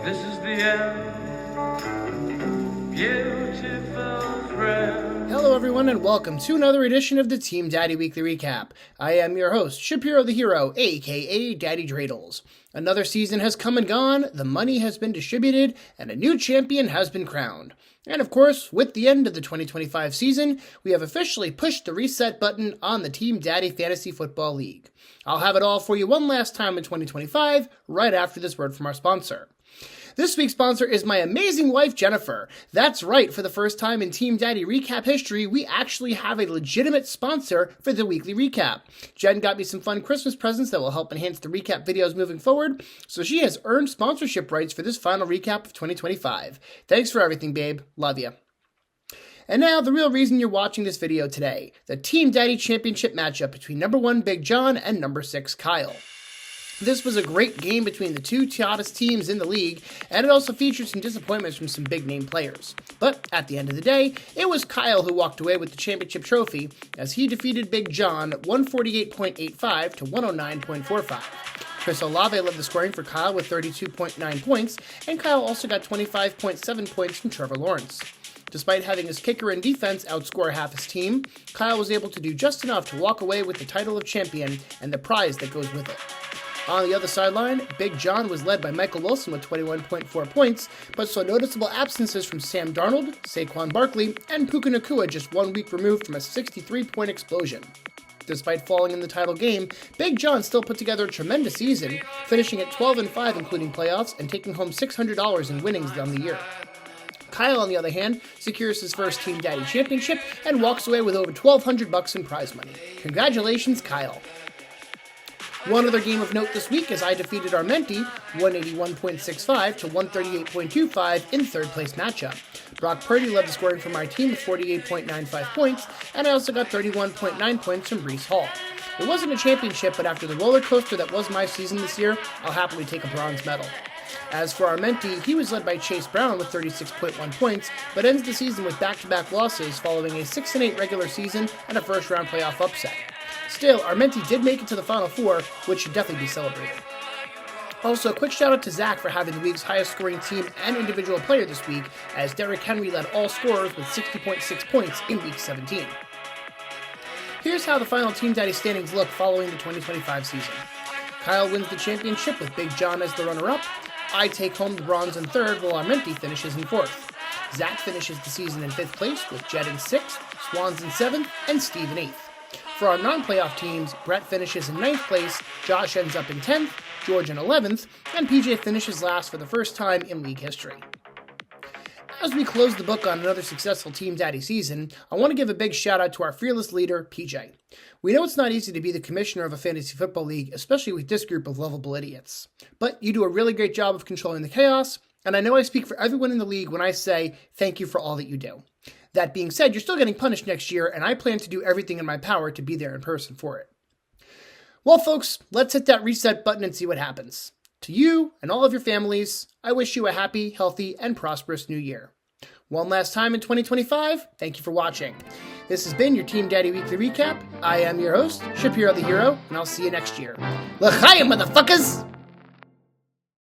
This is the end, beautiful friend. Hello everyone and welcome to another edition of the Team Daddy Weekly Recap. I am your host, Shapiro the Hero, aka Daddy Dreidels. Another season has come and gone, the money has been distributed, and a new champion has been crowned. And of course, with the end of the 2025 season, we have officially pushed the reset button on the Team Daddy Fantasy Football League. I'll have it all for you one last time in 2025, right after this word from our sponsor. This week's sponsor is my amazing wife, Jennifer. That's right, for the first time in Team Daddy Recap history, we actually have a legitimate sponsor for the weekly recap. Jen got me some fun Christmas presents that will help enhance the recap videos moving forward, so she has earned sponsorship rights for this final recap of 2025. Thanks for everything, babe. Love ya. And now, the real reason you're watching this video today, the Team Daddy Championship matchup between number 1 Big John and number 6 Kyle. This was a great game between the two hottest teams in the league, and it also featured some disappointments from some big-name players. But at the end of the day, it was Kyle who walked away with the championship trophy, as he defeated Big John 148.85 to 109.45. Chris Olave led the scoring for Kyle with 32.9 points, and Kyle also got 25.7 points from Trevor Lawrence. Despite having his kicker and defense outscore half his team, Kyle was able to do just enough to walk away with the title of champion and the prize that goes with it. On the other sideline, Big John was led by Michael Wilson with 21.4 points, but saw noticeable absences from Sam Darnold, Saquon Barkley, and Puka Nacua just 1 week removed from a 63-point explosion. Despite falling in the title game, Big John still put together a tremendous season, finishing at 12-5 including playoffs and taking home $600 in winnings on the year. Kyle, on the other hand, secures his first Team Daddy championship and walks away with over $1,200 in prize money. Congratulations, Kyle. One other game of note this week as I defeated Armenti 181.65 to 138.25 in third place matchup. Brock Purdy led the scoring for my team with 48.95 points, and I also got 31.9 points from Breece Hall. It wasn't a championship, but after the roller coaster that was my season this year, I'll happily take a bronze medal. As for Armenti, he was led by Chase Brown with 36.1 points, but ends the season with back-to-back losses following a 6-8 regular season and a first-round playoff upset. Still, Armenti did make it to the Final Four, which should definitely be celebrated. Also, a quick shout out to Zach for having the league's highest scoring team and individual player this week, as Derrick Henry led all scorers with 60.6 points in Week 17. Here's how the final Team Daddy standings look following the 2025 season. Kyle wins the championship with Big John as the runner-up. I take home the bronze in third, while Armenti finishes in fourth. Zach finishes the season in fifth place, with Jed in sixth, Swans in seventh, and Steve in eighth. For our non-playoff teams, Brett finishes in ninth place, Josh ends up in 10th, George in 11th, and PJ finishes last for the first time in league history. As we close the book on another successful Team Daddy season, I want to give a big shout out to our fearless leader, PJ. We know it's not easy to be the commissioner of a fantasy football league, especially with this group of lovable idiots. But you do a really great job of controlling the chaos, and I know I speak for everyone in the league when I say thank you for all that you do. That being said, you're still getting punished next year, and I plan to do everything in my power to be there in person for it. Well, folks, let's hit that reset button and see what happens. To you and all of your families, I wish you a happy, healthy, and prosperous new year. One last time in 2025, thank you for watching. This has been your Team Daddy Weekly Recap. I am your host, Shapiro the Hero, and I'll see you next year. L'chaim, motherfuckers!